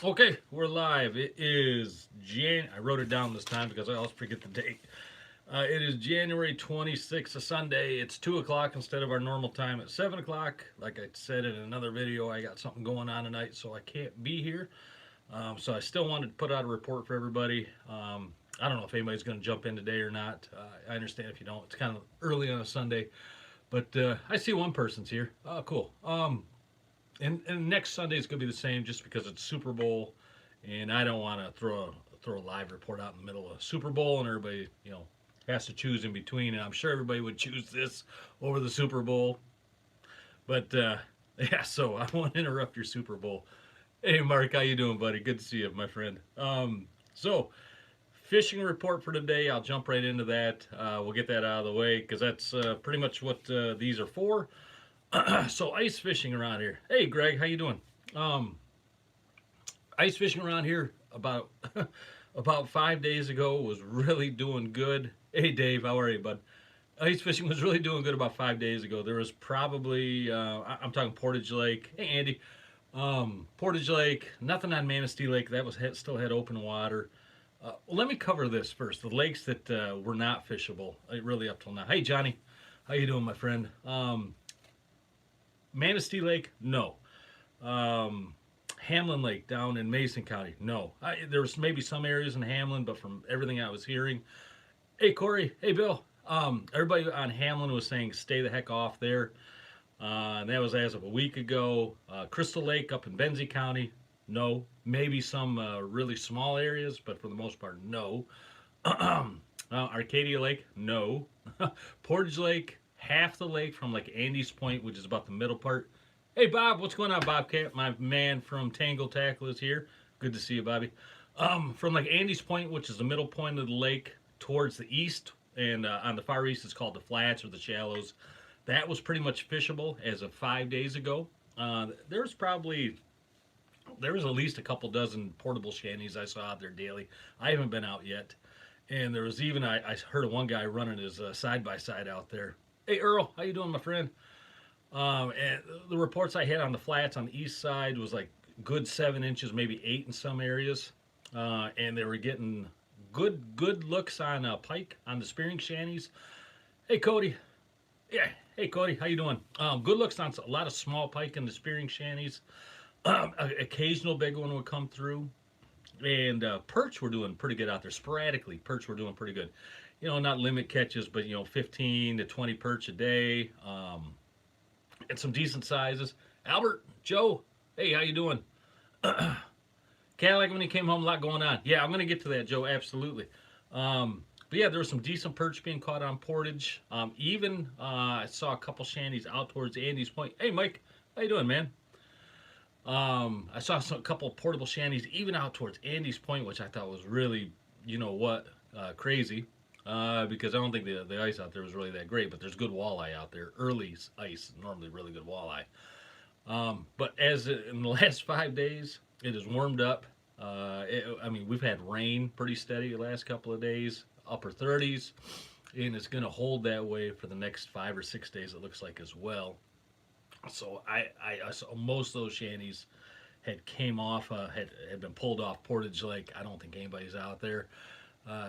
Okay, we're live. It is I wrote it down this time because I always forget the date. It is January 26th, a Sunday. It's 2 o'clock instead of our normal time at 7 o'clock. Like I said in another video, I got something going on tonight, so I can't be here. So I still wanted to put out a report for everybody. I don't know if anybody's going to jump in today or not. I understand if you don't. It's kind of early on a Sunday, but I see one person's here. Oh, cool. And next Sunday is going to be the same, just because it's Super Bowl, and I don't want to throw a live report out in the middle of Super Bowl, and everybody has to choose in between. And I'm sure everybody would choose this over the Super Bowl, but yeah. So I won't interrupt your Super Bowl. Hey, Mark, how you doing, buddy? Good to see you, my friend. So fishing report for today. I'll jump right into that. We'll get that out of the way because that's pretty much what these are for. So ice fishing around here. Hey, Greg, how you doing? Um, Ice fishing around here about about 5 days ago was really doing good. Hey, Dave, how are you, bud? Ice fishing was really doing good about 5 days ago. There was probably I'm talking Portage Lake. Hey, Andy. Portage Lake. Nothing on Manistee Lake. That was still had open water. Let me cover this first. The lakes that were not fishable, really up till now. Hey, Johnny, how you doing, my friend? Manistee Lake, no. Um, Hamlin Lake down in Mason County, no. There was maybe some areas in Hamlin, but from everything I was hearing, hey Corey, hey Bill, everybody on Hamlin was saying stay the heck off there. And that was as of a week ago. Crystal Lake up in Benzie County, no. Maybe some really small areas, but for the most part, no. Arcadia Lake, no. Portage Lake, half the lake from like Andy's Point, which is about the middle part. Hey Bob, what's going on, Bobcat? My man from Tangle Tackle is here. Good to see you, Bobby. From like Andy's Point, which is the middle point of the lake, towards the east, and on the far east, it's called the Flats or the Shallows. That was pretty much fishable as of 5 days ago. There's probably there was at least a couple dozen portable shanties I saw out there daily. I haven't been out yet, and there was even I heard of one guy running his side by side out there. Hey Earl, how you doing, my friend? And the reports I had on the flats on the east side was like good 7 inches, maybe 8 in some areas, and they were getting good looks on pike on the spearing shanties. Hey Cody, yeah. Hey Cody, how you doing? Good looks on a lot of small pike in the spearing shanties. Occasional big one would come through, and perch were doing pretty good out there. Sporadically, perch were doing pretty good. Not limit catches, but 15 to 20 perch a day, and some decent sizes. Albert, Joe, hey, how you doing? Cadillac when he came home, a lot going on. Yeah, I'm gonna get to that, Joe. Absolutely. But yeah, there was some decent perch being caught on Portage. Even I saw a couple shanties out towards Andy's Point. Hey, Mike, how you doing, man? I saw a couple portable shanties even out towards Andy's Point, which I thought was really, crazy. Because I don't think the ice out there was really that great, but there's good walleye out there. Early ice, normally really good walleye. But as in the last 5 days, it has warmed up. I mean, we've had rain pretty steady the last couple of days, upper 30s, and it's going to hold that way for the next 5 or 6 days, it looks like, as well. So I saw most of those shanties had came off, had been pulled off Portage Lake. I don't think anybody's out there.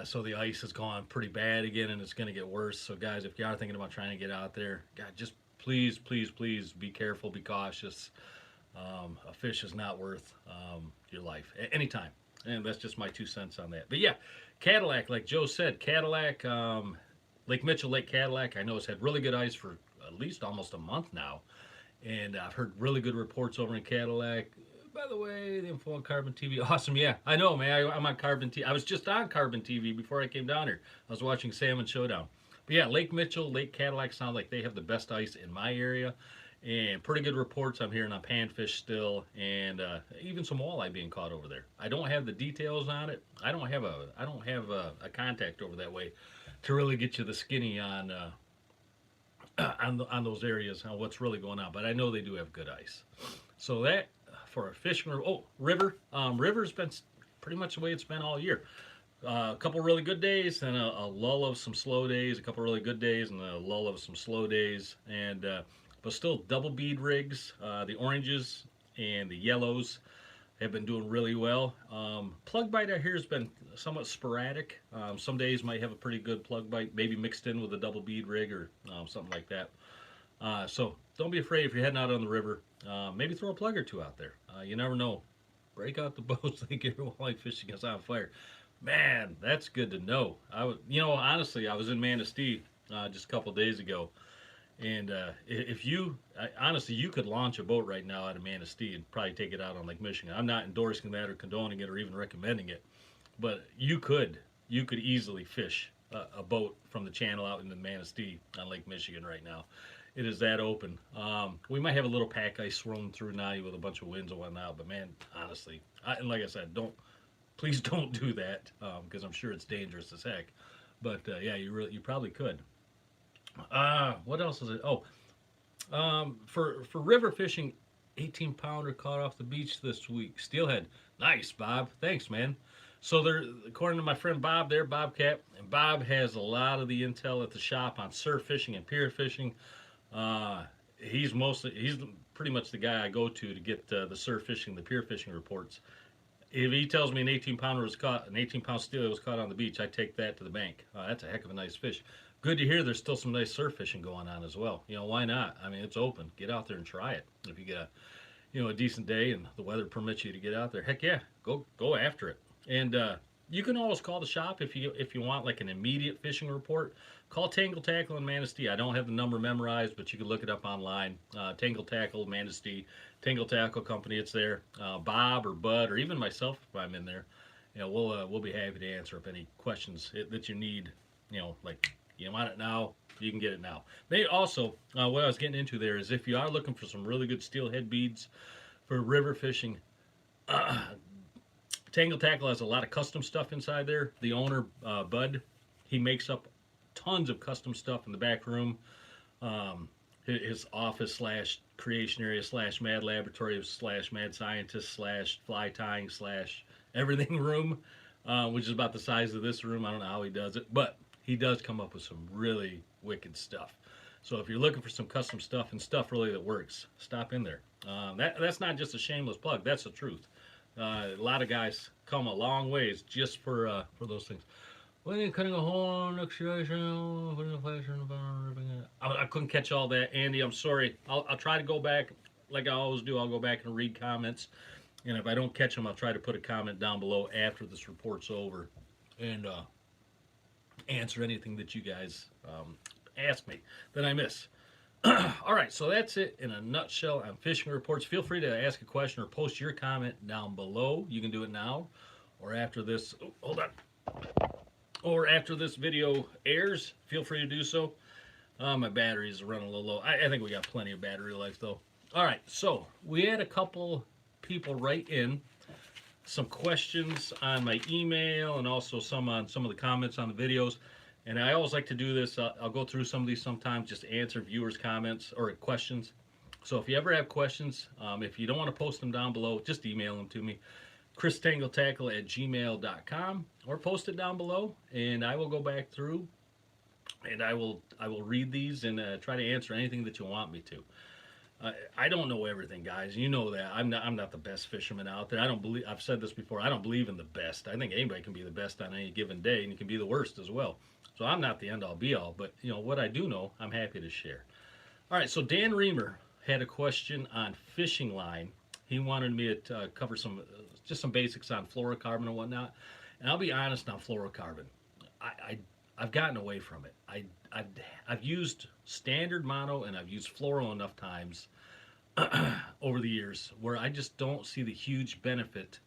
So the ice has gone pretty bad again, and it's going to get worse. So guys, if you are thinking about trying to get out there, God, just please be careful, be cautious. A fish is not worth your life at any time. And that's just my 2 cents on that. But yeah, Cadillac, like Joe said, Cadillac, Lake Mitchell, Lake Cadillac, I know it's had really good ice for at least almost a month now. And I've heard really good reports over in Cadillac. By the way, the info on Carbon TV, awesome. Yeah, I know, man. I'm on Carbon TV. I was just on Carbon TV before I came down here. I was watching Salmon Showdown. But yeah, Lake Mitchell, Lake Cadillac sound like they have the best ice in my area, and pretty good reports I'm hearing on panfish still, and even some walleye being caught over there. I don't have the details on it. I don't have a contact over that way to really get you the skinny on those areas on what's really going on. But I know they do have good ice. So that for a fishing. Oh, river's been pretty much the way it's been all year. A couple really good days and a lull of some slow days. A couple really good days and a lull of some slow days. And but still double bead rigs, the oranges and the yellows have been doing really well. Plug bite I hear has been somewhat sporadic. Some days might have a pretty good plug bite, maybe mixed in with a double bead rig or something like that. So don't be afraid if you're heading out on the river. Maybe throw a plug or two out there. You never know. Break out the boats, think your walleye fishing is on fire. Man, that's good to know. Honestly, I was in Manistee just a couple days ago, and if you, honestly, you could launch a boat right now out of Manistee and probably take it out on Lake Michigan. I'm not endorsing that or condoning it or even recommending it, but you could easily fish a boat from the channel out into Manistee on Lake Michigan right now. It is that open. We might have a little pack ice swirling through now with a bunch of winds and whatnot, but man, honestly, and like I said, please don't do that because I'm sure it's dangerous as heck. But yeah, you probably could. What else is it? Oh, for river fishing, 18 pounder caught off the beach this week. Steelhead, nice, Bob. Thanks, man. So there, according to my friend Bob there, Bobcat, and Bob has a lot of the intel at the shop on surf fishing and pier fishing. He's pretty much the guy I go to get the surf fishing, the pier fishing reports. If he tells me an 18-pound steelhead was caught on the beach, I take that to the bank. That's a heck of a nice fish. Good to hear. There's still some nice surf fishing going on as well. Why not? I mean, it's open. Get out there and try it. If you get a decent day and the weather permits you to get out there, heck yeah, go after it. And you can always call the shop if you want like an immediate fishing report. Call Tangle Tackle in Manistee. I don't have the number memorized, but you can look it up online. Tangle Tackle Manistee, Tangle Tackle Company. It's there. Bob or Bud or even myself if I'm in there. We'll be happy to answer up any questions that you need. Like you want it now, you can get it now. They also what I was getting into there is if you are looking for some really good steelhead beads for river fishing. Tangle Tackle has a lot of custom stuff inside there. The owner, Bud, he makes up tons of custom stuff in the back room. His office slash creation area slash mad laboratory slash mad scientist slash fly tying slash everything room, which is about the size of this room. I don't know how he does it, but he does come up with some really wicked stuff. So if you're looking for some custom stuff and stuff really that works, stop in there. That's not just a shameless plug. That's the truth. A lot of guys come a long ways just for those things. When you're cutting a hole on extraction, putting a flash in the bottom, I couldn't catch all that, Andy. I'm sorry. I'll try to go back like I always do. I'll go back and read comments, and if I don't catch them, I'll try to put a comment down below after this report's over, and answer anything that you guys ask me that I miss. All right, so that's it in a nutshell on fishing reports. Feel free to ask a question or post your comment down below. You can do it now or after this. Oh, hold on. Or after this video airs, feel free to do so. My batteries are running a little low. I think we got plenty of battery life, though. All right, so we had a couple people write in some questions on my email and also some on some of the comments on the videos. And I always like to do this. I'll go through some of these sometimes just to answer viewers' comments or questions. So if you ever have questions, if you don't want to post them down below, just email them to me. ChrisTangleTackle@gmail.com or post it down below, and I will go back through and I will read these and try to answer anything that you want me to. I don't know everything, guys. You know that. I'm not the best fisherman out there. I've said this before. I don't believe in the best. I think anybody can be the best on any given day, and you can be the worst as well. So I'm not the end-all be-all, but what I do know, I'm happy to share. All right, so Dan Reamer had a question on fishing line. He wanted me to cover just some basics on fluorocarbon and whatnot. And I'll be honest on fluorocarbon. I've gotten away from it. I've used standard mono and I've used fluoro enough times over the years where I just don't see the huge benefit,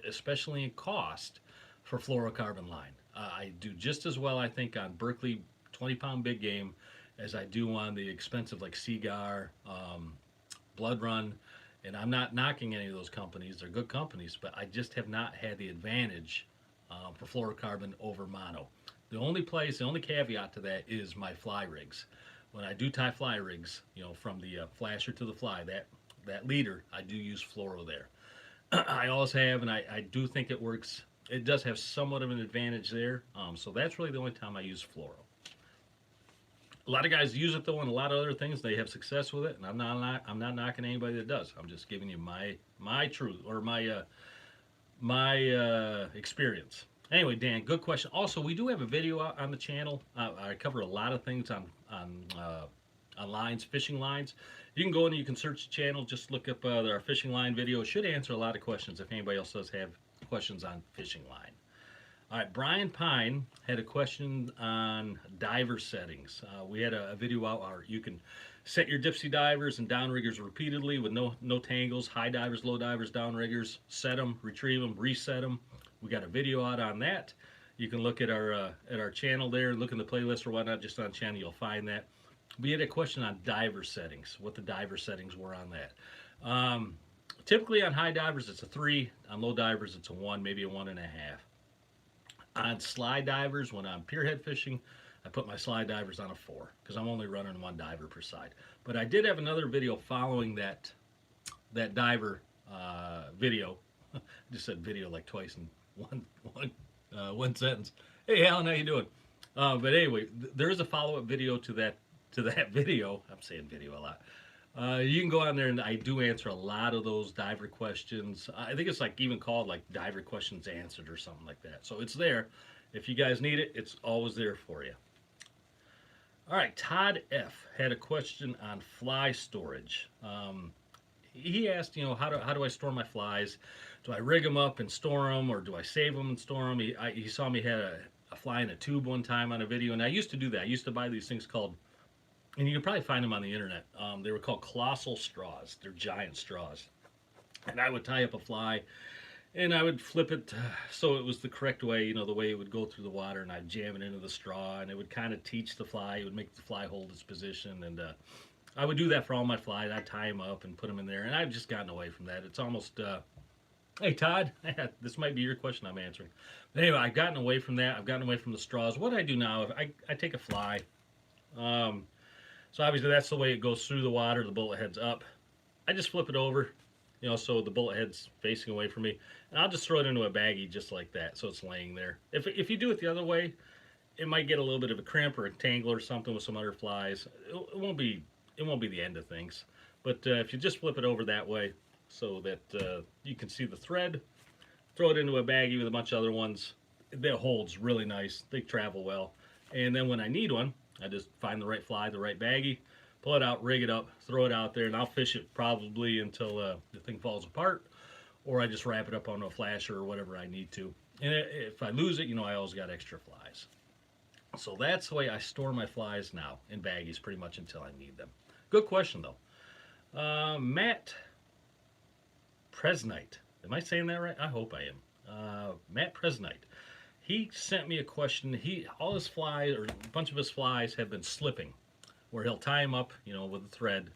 especially in cost, for fluorocarbon line. I do just as well, I think, on Berkley 20-pound big game as I do on the expensive like Seagar, Blood Run, and I'm not knocking any of those companies. They're good companies, but I just have not had the advantage for fluorocarbon over mono. The only caveat to that is my fly rigs. When I do tie fly rigs, from the flasher to the fly, that leader, I do use fluoro there. I always have, and I do think it works. It does have somewhat of an advantage there. So that's really the only time I use fluoro. A lot of guys use it though, and a lot of other things they have success with it. And I'm not knocking anybody that does. I'm just giving you my truth or my experience. Anyway, Dan, good question. Also, we do have a video out on the channel. I cover a lot of things on lines, fishing lines. You can go in and you can search the channel. Just look up our fishing line video. It should answer a lot of questions if anybody else does have questions on fishing line. All right, Brian Pine had a question on diver settings. We had a video out where you can set your dipsy divers and downriggers repeatedly with no tangles, high divers, low divers, downriggers, set them, retrieve them, reset them. We got a video out on that. You can look at our channel there, look in the playlist or whatnot, just on channel, you'll find that. We had a question on diver settings, what the diver settings were on that. Typically on high divers, it's a 3. On low divers, it's a 1, maybe a 1.5. On slide divers, when I'm pierhead fishing, I put my slide divers on a 4 because I'm only running 1 diver per side. But I did have another video following that diver video. I just said video like twice in one sentence. Hey, Alan, how you doing? But anyway, there is a follow-up video to that video. I'm saying video a lot. You can go on there and I do answer a lot of those diver questions. I think it's like even called like diver questions answered or something like that. So it's there. If you guys need it, it's always there for you. All right, Todd F had a question on fly storage. He asked, how do I store my flies? Do I rig them up and store them, or do I save them and store them? He saw me had a fly in a tube one time on a video, and I used to do that. I used to buy these things called, and you can probably find them on the internet. They were called colossal straws. They're giant straws. And I would tie up a fly, and I would flip it so it was the correct way, the way it would go through the water, and I'd jam it into the straw, and it would kind of teach the fly. It would make the fly hold its position, and I would do that for all my flies. I'd tie them up and put them in there, and I've just gotten away from that. It's almost, hey, Todd, this might be your question I'm answering. But anyway, I've gotten away from that. I've gotten away from the straws. What I do now, I take a fly. So obviously that's the way it goes through the water. The bullet head's up. I just flip it over, so the bullet head's facing away from me. And I'll just throw it into a baggie just like that, so it's laying there. If you do it the other way, it might get a little bit of a crimp or a tangle or something with some other flies. It won't be the end of things. But if you just flip it over that way so that you can see the thread, throw it into a baggie with a bunch of other ones. It holds really nice. They travel well. And then when I need one, I just find the right fly, the right baggie, pull it out, rig it up, throw it out there, and I'll fish it probably until the thing falls apart, or I just wrap it up on a flasher or whatever I need to. And if I lose it, I always got extra flies. So that's the way I store my flies now, in baggies pretty much until I need them. Good question, though. Matt Presnite. Am I saying that right? I hope I am. Matt Presnite. He sent me a question. All his flies, or a bunch of his flies, have been slipping, where he'll tie them up, with a thread,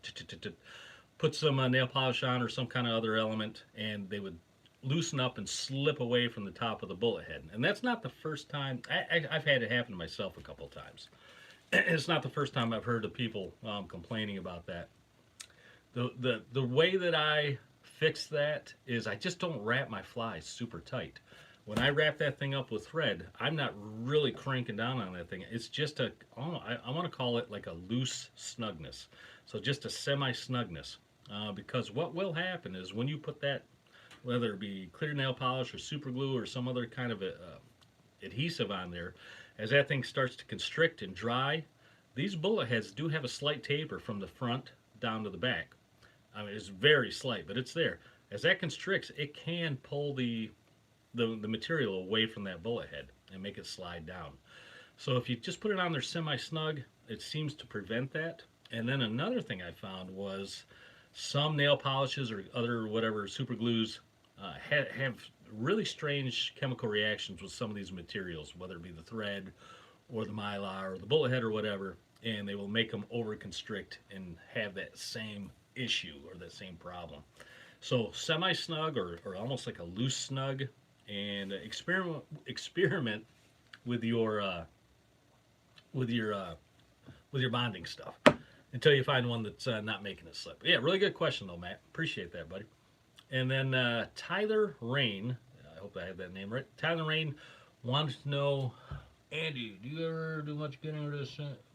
put some nail polish on or some kind of other element, and they would loosen up and slip away from the top of the bullet head. And that's not the first time. I've had it happen to myself a couple of times. It's not the first time I've heard of people complaining about that. The way that I fix that is I just don't wrap my flies super tight. When I wrap that thing up with thread, I'm not really cranking down on that thing. It's just I want to call it like a loose snugness. So just a semi-snugness. Because what will happen is when you put that, whether it be clear nail polish or super glue or some other kind of adhesive on there, as that thing starts to constrict and dry, these bullet heads do have a slight taper from the front down to the back. I mean, it's very slight, but it's there. As that constricts, it can pull the material away from that bullet head and make it slide down. So if you just put it on there semi-snug, it seems to prevent that. And then another thing I found was some nail polishes or other whatever super glues have really strange chemical reactions with some of these materials, whether it be the thread or the mylar or the bullet head or whatever, and they will make them over constrict and have that same issue or that same problem. So semi-snug or almost like a loose snug, and experiment with your bonding stuff until you find one that's not making it slip. Yeah, really good question though, Matt. Appreciate that, buddy. And then Tyler Rain, I hope I have that name right. Tyler Rain wanted to know, Andy, do you ever do much getting rid of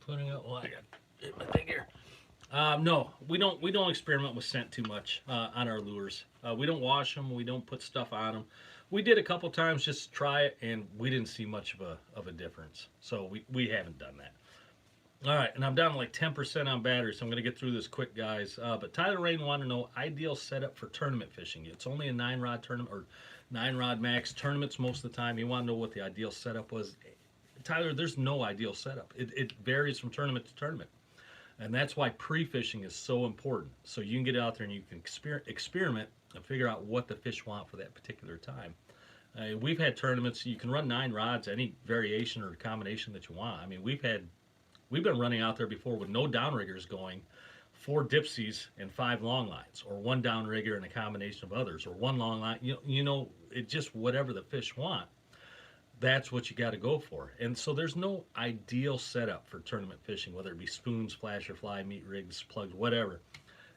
putting up. Well, I got hit my thing here. No, we don't experiment with scent too much on our lures. We don't wash them. We don't put stuff on them. We did a couple times just to try it, and we didn't see much of a difference. So we haven't done that. All right, and I'm down to like 10% on battery, so I'm going to get through this quick, guys. But Tyler Rain wanted to know ideal setup for tournament fishing. It's only a 9-rod tournament or 9-rod max tournaments most of the time. He wanted to know what the ideal setup was. Tyler, there's no ideal setup. It varies from tournament to tournament. And that's why pre-fishing is so important. So you can get out there and you can experiment and figure out what the fish want for that particular time. We've had tournaments, you can run 9 rods, any variation or combination that you want. I mean, we've been running out there before with no downriggers going, 4 dipsies and 5 long lines, or 1 downrigger and a combination of others, or 1 long line. It just whatever the fish want. That's what you got to go for. And so there's no ideal setup for tournament fishing, whether it be spoons, flasher, fly, meat rigs, plugs, whatever.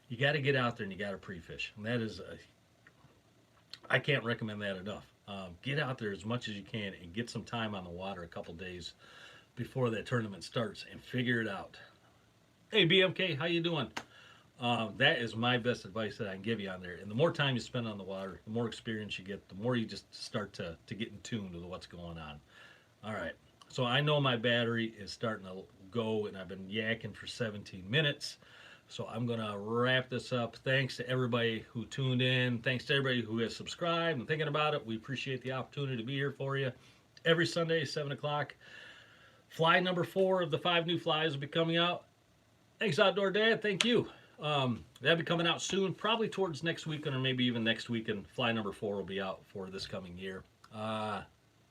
You got to get out there and you got to pre-fish. And that is, I can't recommend that enough. Get out there as much as you can and get some time on the water a couple days before that tournament starts and figure it out. Hey, BMK, how you doing? That is my best advice that I can give you on there. And the more time you spend on the water, the more experience you get, the more you just start to get in tune with what's going on. All right. So I know my battery is starting to go, and I've been yakking for 17 minutes. So I'm going to wrap this up. Thanks to everybody who tuned in. Thanks to everybody who has subscribed and thinking about it. We appreciate the opportunity to be here for you. Every Sunday, 7 o'clock. Fly number 4 of the 5 new flies will be coming out. Thanks, Outdoor Dad. Thank you. That'll be coming out soon, probably towards next weekend or maybe even next weekend. Fly number 4 will be out for this coming year.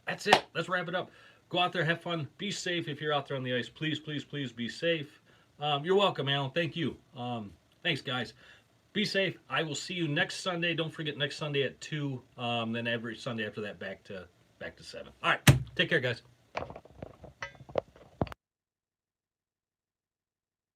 That's it. Let's wrap it up. Go out there, have fun, be safe if you're out there on the ice. Please, please, please be safe. You're welcome, Alan. Thank you. Thanks, guys. Be safe. I will see you next Sunday. Don't forget next Sunday at 2. Then every Sunday after that back to 7. All right. Take care, guys.